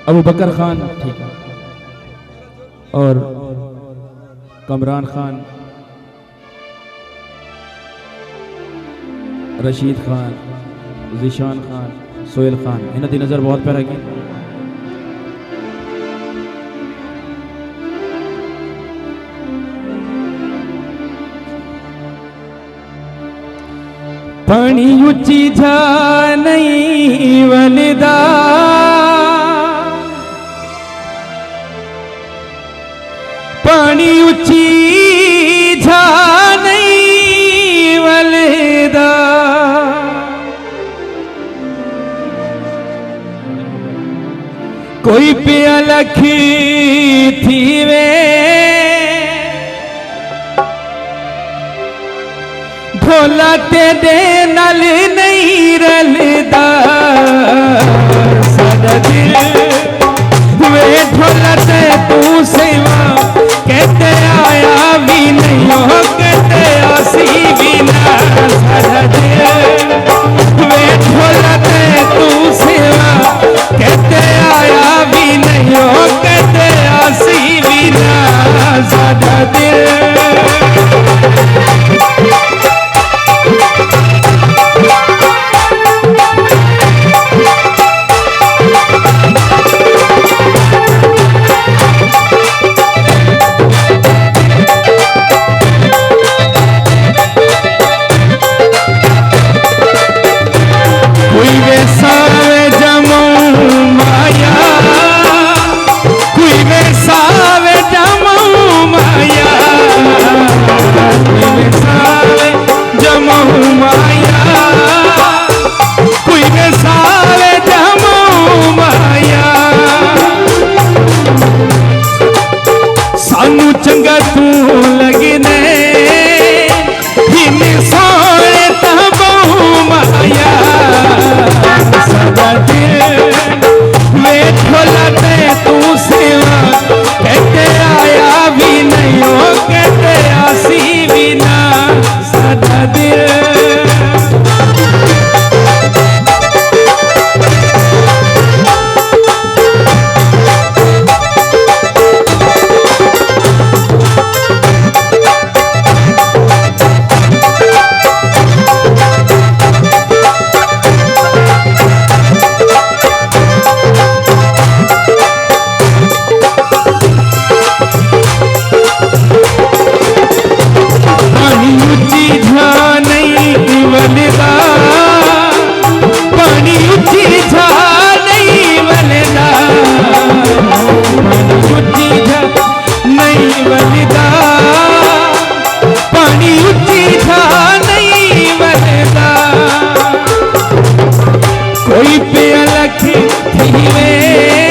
अबू बकर खान, ठीक है, और कमरान खान, रशीद खान, ज़ीशान खान, सोहेल खान, इन्हों की नज़र बहुत प्यारा की। पानी उची जा नहीं वलदा, पानी उची जा नहीं वलदा, कोई पिया लखी थी वे ढोला तेरे नल नहीं रलदा, सादा दिल वे ढोला ते तू सेवा कहते आया भी नहीं हो कहते आसी भी ना, सादा दिल वे ढोला ते तू सेवा कहते आया भी नहीं हो कहते आसी भी ना, सादा दिल। सानू चंगा तू लगने जिन्हें सोए तबू माया, सदा दिल वे ढोला ते तू सेवा कहते आया भी नहीं हो कहते आसी भी ना, सदा दिल। कोई पे अलग थी वे